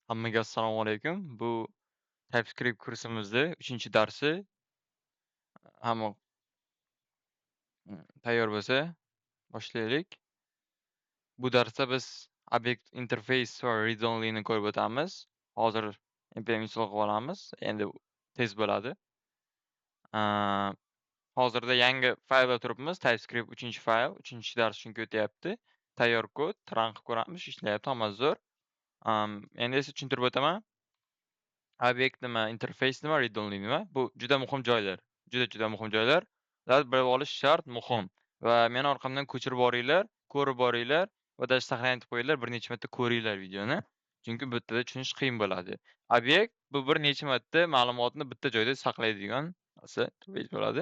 Hammaga assalomu alaykum. Bu TypeScript kursimizda 3-darsi. Hamma tayyor bo'lsa, boshlaylik. Bu darsda biz Object Interface va Read Only'ni ko'rib o'tamiz. Hozir npm install qilib olamiz. Endi tez bo'ladi. Aaa, Hozirda yangi faylda turibmiz. TypeScript 3-fayl, 3-dars chunki o'tyapti. Tayyor kod, run qilib ko'ramiz, ishlayapti, hammasi zo'r. Endi esa tushuntirib o'taman. Obyekt nima, interface nima, read only nima? Bu juda muhim joylar. Juda muhim joylar. Ularni bilib olish shart, muhim. Va meni orqamdan ko'chirib boringlar, ko'rib boringlar va даже сохранить etib qo'yinglar, bir necha marta ko'ringlar videoni. Chunki bittada tushunish qiyin bo'ladi. Obyekt bu bir necha marta ma'lumotni bitta joyda saqlaydigan narsa bo'ladi.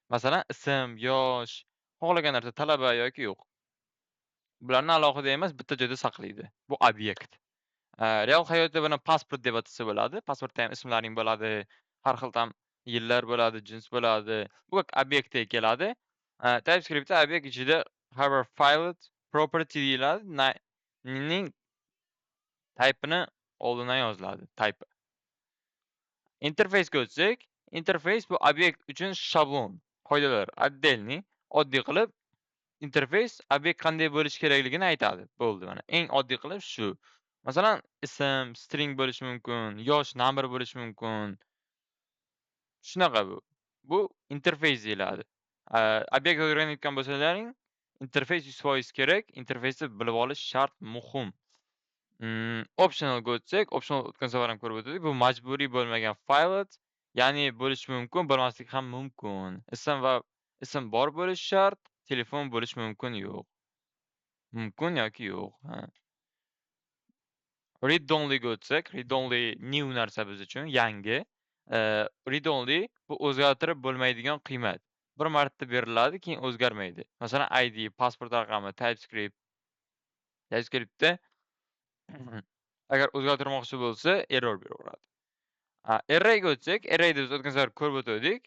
Masalan, ism, yosh, xohlagan narsa, talaba yoki yo'q. Bularni alohida emas, bitta joyda saqlaydi. Bu obyekt. Real hayotda buni pasport deb atasa bo'ladi. Pasportda ham ismlaring bo'ladi, har xil tam yillar bo'ladi, jins bo'ladi. Bu obyektga keladi. TypeScriptda obyekt ichida har bir file property deyiladi. Ning type'ini oldindan yoziladi, type. Interface'ga o'tsak, interface bu obyekt uchun shablon, qoidalar, отдельный, oddiy qilib interface obyekt qanday bo'lishi kerakligini aytadi. Bo'ldi mana. Eng oddiy qilib shu. Masalan, ism, string bo'lishi mumkin, yosh, number bo'lishi mumkin. Shunaqa bu. Bu interface deyiladi. Obyekt o'rganayotgan bo'lsalaring, interface yuz kerak. Interface'ni bilib olish shart, muhim. Optionalga o'tsak, optional o'tgan safar ham ko'rib o'tdik. Bu majburiy bo'lmagan fayl, ya'ni bo'lishi mumkin, bo'lmasligi ham mumkin. Ism bor bo'lishi shart, telefon bo'lishi mumkin yo'q. Mumkin yoki yo'q. Read only'ga o'tsak, read only new narsa biz uchun, yangi. Read only bu o'zgartirib bo'lmaydigan qiymat. Bir marta beriladi, keyin o'zgarmaydi. Masalan, ID, pasport raqami, TypeScriptda agar o'zgartirmoqchi bo'lsa, error beraveradi. Array'ga o'tsak, array'da biz o'tgan safar ko'rib o'tdik.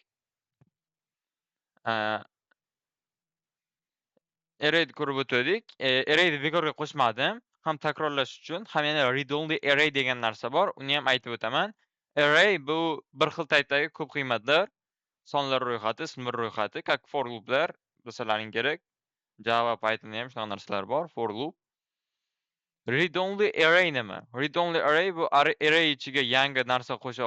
Array'ni ko'rib o'tdik. Array'ni bekorga qo'shmadim. Ham takrorlash uchun, ham yana read only array degan narsa bor. Uni ham aytib o'taman. Array bu bir xil type'dagi ko'p qiymatlar, sonlar ro'yxati, ismlar ro'yxati, как for loop'lar bilsalaring kerak. Java, Pythonda ham shunaqa narsalar bor, for loop. Read only array nima? Read only array bu array ichiga yangi narsa qo'sha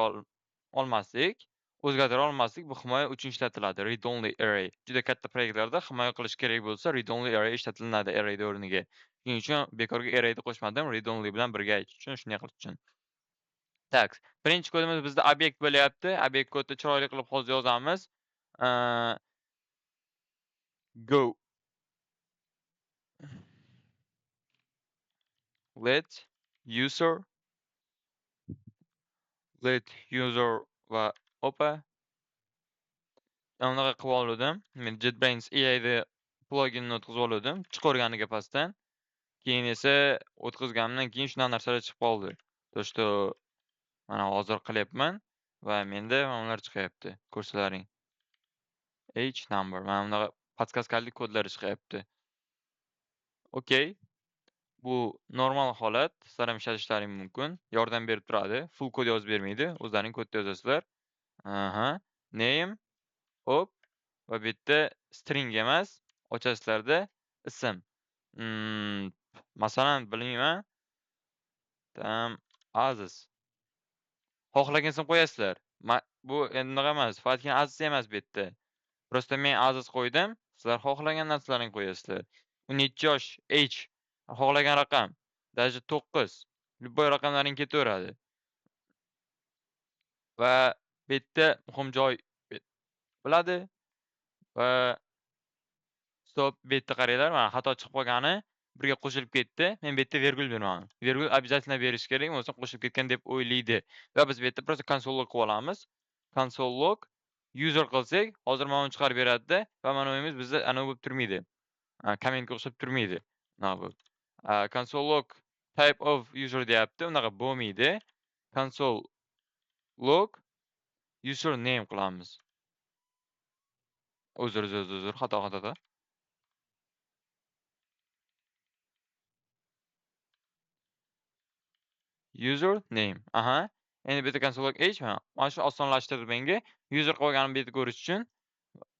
olmaslik, o'zgartira olmaslik, bu himoya uchun ishlatiladi. Read only array. Juda katta proyektlarda himoya qilish kerak bo'lsa, read only array ishlatilinadi array o'rniga. Shuning uchun bekorga arrayni qo'shmadim, read only bilan birga aytish uchun, shunday qilish uchun. Tak, birinchi kodimiz bizda obyekt bo'lyapti. Obyekt kodni chiroyli qilib hozir yozamiz. Go. Let user va opa unaqa qilib oldim. Men JetBrains AI'ni pluginni o'tkazib oldim. Chiqarganiga pastdan. Keyin esa o'tkazganimdan keyin shunaqa narsalar chiqib qoldi. То что mana hozir qilyapman va menda mana ular chiqyapti. Ko'rsalaring. H number. Mana bunaqa podskazkalik kodlari chiqyapti. Okay. Bu normal holat. Sizlar ham ishlatishlaring mumkin. Yordam berib turadi. Full kod yozib bermaydi. O'zlaring kodda yozasizlar. Aha. Name. Hop. Va bu yerda string emas, ochasizlarda ism. Masalan, bilmayman. Aziz. Xohlagan ism qo'yasizlar. Bu endi unaqa emas. Fathin Aziz emas bu yerda. Prosta men Aziz qo'ydim. Sizlar xohlagan narsalaringni qo'yasizlar. U necha yosh? Age. Xohlagan raqam. Даже 9. Любой raqamlaring ketaveradi. Va bu yerda muhim joy bo'ladi. Va stop, bu yerda qaranglar, mana xato chiqib qolgani birga qo'shilib ketdi. Men bu yerda vergul bermadim. Vergul обязательно berish kerak, bo'lmasa qo'shilib ketgan deb o'ylaydi. Va biz bu yerda prosta console log qilib olamiz. Console log user qilsak, hozir mana uni chiqarib beradi-da va mana o'yimiz bizda ana bo'lib turmaydi. Commentga o'xshab turmaydi. Mana bu. Console log type of user deyapti. Unaqa bo'lmaydi. Console log username qilamiz. Uzr, xato. User name. Aha. Endi bu yerda console log h mana shu osonlashtirdi menga. User qolganini bu yerda ko'rish uchun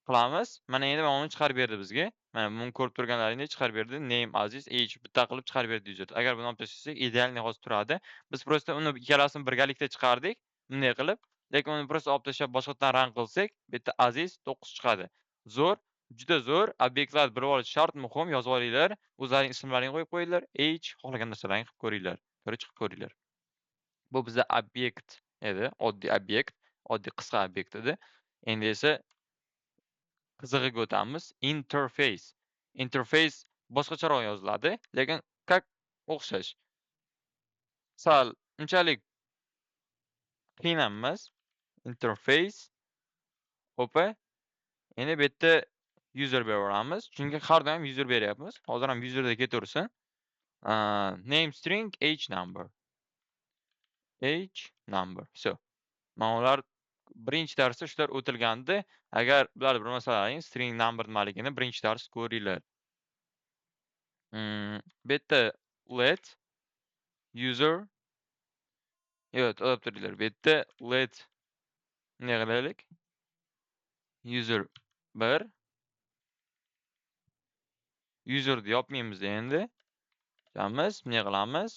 qilamiz. Mana endi mana uni chiqarib berdi bizga. Mana buni ko'rib turganlaringdek chiqarib berdi. Name Aziz H bitta qilib chiqarib berdi user. Agar buni olib tashlasak, idealniy hozir turadi. Biz prosta uni ikkalasini birgalikda chiqardik, bunday qilib. Lekin uni prosta olib tashlab boshqatdan run qilsak, bu yerda Aziz 9 chiqadi. Zo'r, juda zo'r. Obyektlar bilib olish shart, muhim, yozib olinglar. O'zlaring ismlaringni qo'yib qo'yinglar. H xohlagan narsalaringni qilib ko'ringlar. Ko'rib chiqib ko'ringlar. Bu bizda obyekt edi, oddiy obyekt, oddiy qisqa obyekt edi. Endi esa qizig'iga o'tamiz. Interface. Interface boshqacharoq yoziladi, lekin как o'xshash. Sal unchalik qiyin ham emas. Interface opa. Endi bu yerda user beraveramiz. Chunki har doim user beryapmiz. Hozir ham userda ketaversin. Name string h number. H number. So. Mana ular birinchi darsda shular o'tilgandi. Agar ular bir masalaning string number nimaligini birinchi dars ko'ringlar. Bu yerda let user yo'q, o'ylab turinglar. Bu yerda let ne qilaylik? User 1 userni yopmaymiz endi. Yozamiz, ne qilamiz?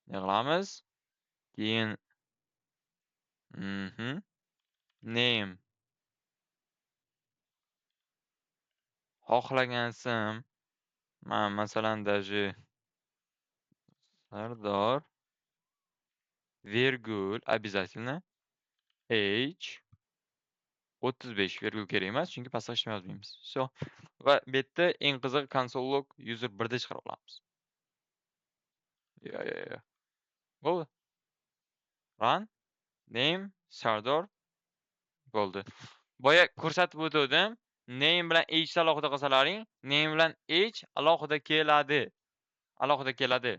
Ne qilamiz? Keyin name xohlagan ism. Masalan даже Sardor virgul обязательно h 35 virgul kerak emas, chunki pastga hech nima yozmaymiz. So. Va bu yerda eng qizig'i console log user 1 da chiqarib olamiz. Yo. Bo'ldi. Run name Sardor bo'ldi. Boya ko'rsatib o'tdim. Name bilan h alohida qilsalaring, name bilan h alohida keladi. Alohida keladi.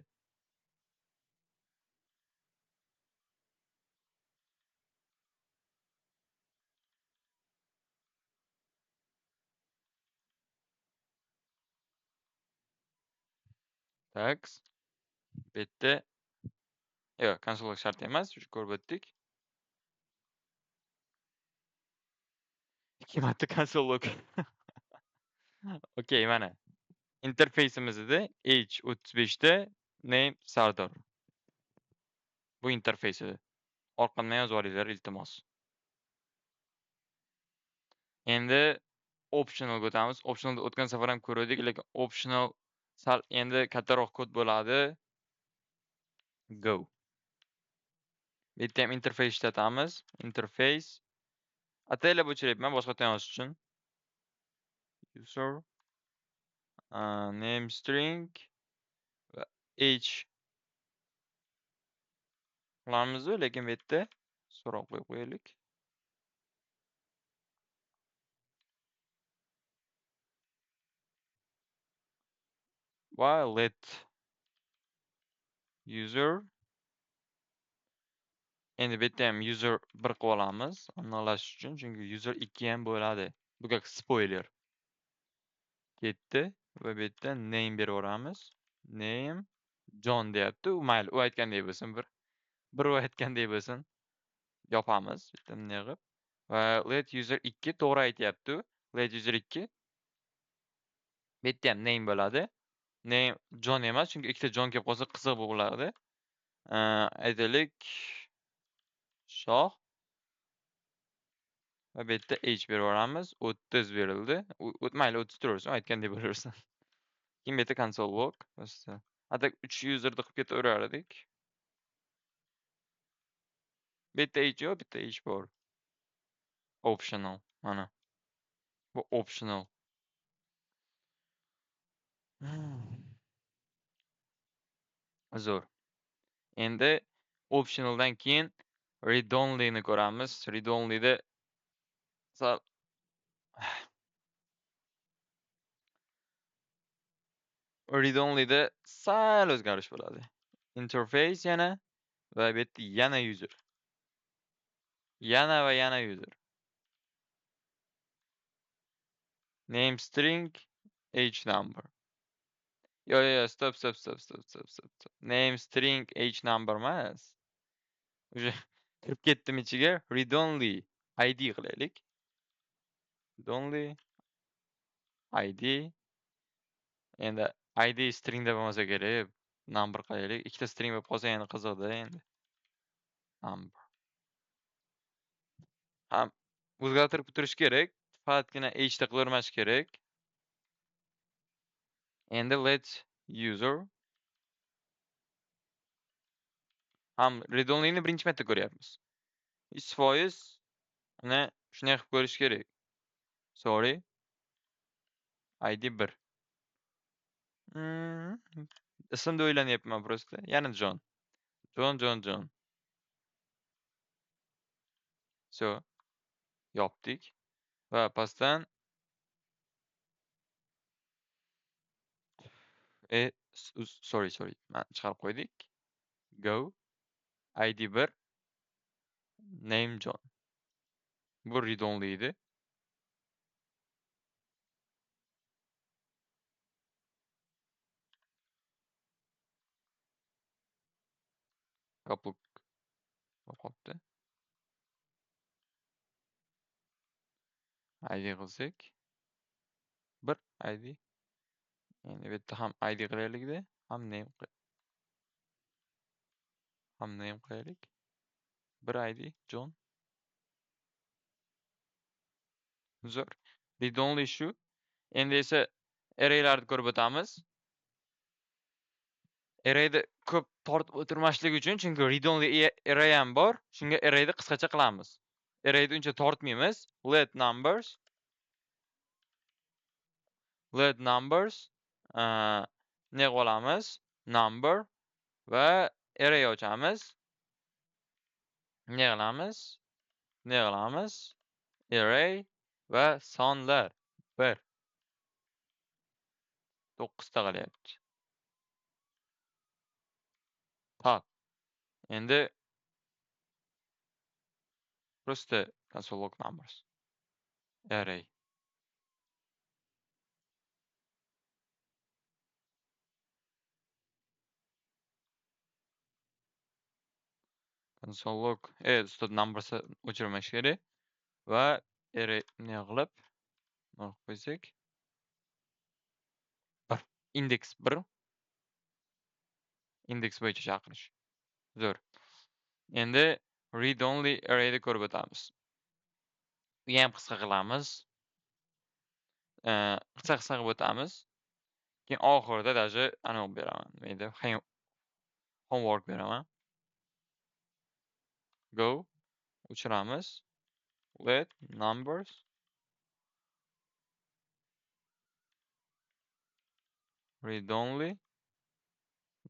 Tax. Bu yerda yo'q, console log shart emas, ko'rib o'tdik. 2 marta console log. Okay, mana. Interfeysimizda h35 da name Sardor. Bu interfeysi. Orqamdan yozib olinglar iltimos. Endi optionalga o'tamiz. Optionalda o'tgan safar ham ko'rdik, lekin optional sal endi kattaroq kod bo'ladi. Go. Bu yerda ham interface ishlatamiz. Interface. Ataylab o'chiryapman boshqatdan yozish uchun. User name string va h qilamiz, lekin bu yerda so'roq qo'yib qo'yaylik. While let user endi bu yerda ham user 1 qilib olamiz, aniqlash uchun, chunki user 2 ham bo'ladi. Bu как spoiler. Ketdi va bu yerda name beraveramiz. Name John deyapti. U mayli, u aytgandek bo'lsin, bir u aytgandek bo'lsin. Yopamiz bitta bunday qilib. Va let user 2 to'g'ri aytyapti. Let user 2 bu yerda ham name bo'ladi. Name John emas, chunki ikkita John kelib qolsa qiziq bo'lardi. Aytaylik Shoh va bu yerda h beraveramiz. 30 berildi. Mayli 30 turaversin, aytgandek bo'laversin. Keyin bu yerda console log. Atak 3 userni qilib ketaverardik. Bu yerda h yo'q, bitta h bor. Optional. Mana. Bu optional. Zo'r. Endi optionaldan keyin read only ni ko'ramiz. Read only da sal read only da sal o'zgarish bo'ladi. Interface yana va bu yerda yana user. Yana va yana user. Name string h number. Yo, stop. Name string h number emas. Уже kirib ketdim ichiga. Read only id qilaylik. Read only id. Endi id stringda bo'lmasa kerak. Number qilaylik. Ikkita string bo'lib qolsa endi qiziqda endi. Number. Ham o'zgartirib turish kerak. Faqatgina h da qilavermash kerak. Endi let user ham read only'ni birinchi marta ko'ryapmiz. 100% uni shunday qilib ko'rish kerak. Sorry. id 1. Ismda o'ylanyapman prosta. Yana John. John. So, yopdik va pastdan sorry. Mana chiqarib qo'ydik. Go id 1 name John. Bu read only edi. Kapluk qolibdi. id qilsak 1 id. Endi bu yerda ham id qilaylik-da, ham name qilaylik. 1 id John. Zo'r. Read only shu. Endi esa array'larni ko'rib o'tamiz. Array'da ko'p tortib o'tirmaslik uchun, chunki read only array ham bor. Shunga array'ni qisqacha qilamiz. Array'ni uncha tortmaymiz. Let numbers ne qilamiz? Number va array ochamiz. Ne qilamiz? Array va sonlar 1 9 ta qilyapti. Top. Endi prosta console log numbers. Array. Console log ustida numbers o'chirmash kerak va array ne qilib qo'ysak 1 index 1 index bo'yicha chaqirish. Zo'r. Endi read only array'ni ko'rib o'tamiz. Bu ham qisqa qilamiz. Qisqa qilib o'tamiz. Keyin oxirida даже anavi beraman. Nima edi? Homework beraman. Go o'chiramiz. Let numbers read only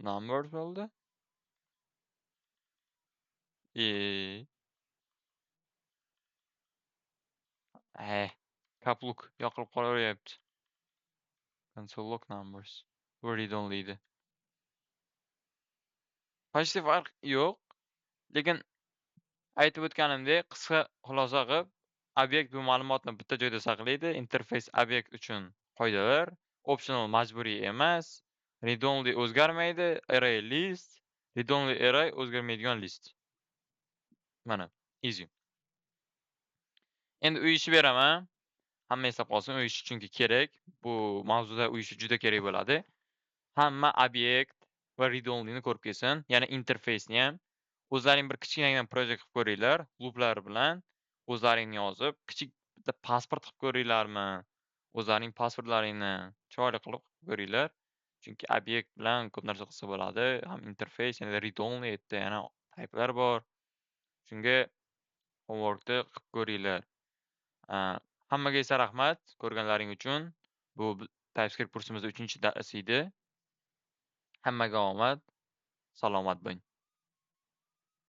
numbers bo'ldi. Kapluk yoqilib qolaveryapti. Console log numbers. Bu read only edi. Почти farq yo'q. Lekin aytib o'tganimdek, qisqa xulosa qilib, obyekt bu ma'lumotni bitta joyda saqlaydi. Interface obyekt uchun qoidalar, optional majburiy emas, read only o'zgarmaydi, array list, read only array o'zgarmaydigan list. Mana, easy. Endi uy ishi beraman. Hamma eslab qolsin, uy ishi chunki kerak. Bu mavzuda uy ishi juda kerak bo'ladi. Hamma obyekt va read only'ni ko'rib kelsin. Yana interface'ni ham. O'zlaring bir kichkinagina projekt qilib ko'ringlar, looplar bilan o'zlaringni yozib, kichik bitta pasport qilib ko'ringlarmi? O'zlaring pasportlaringni chiroyli qilib ko'ringlar. Chunki obyekt bilan ko'p narsa qilsa bo'ladi. Ham interface, yana read only yerda yana type'lar bor. Shunga homework'ni qilib ko'ringlar. Hammaga esa rahmat ko'rganlaring uchun. Bu TypeScript kursimizda 3-dars edi. Hammaga omad, salomat bo'ling.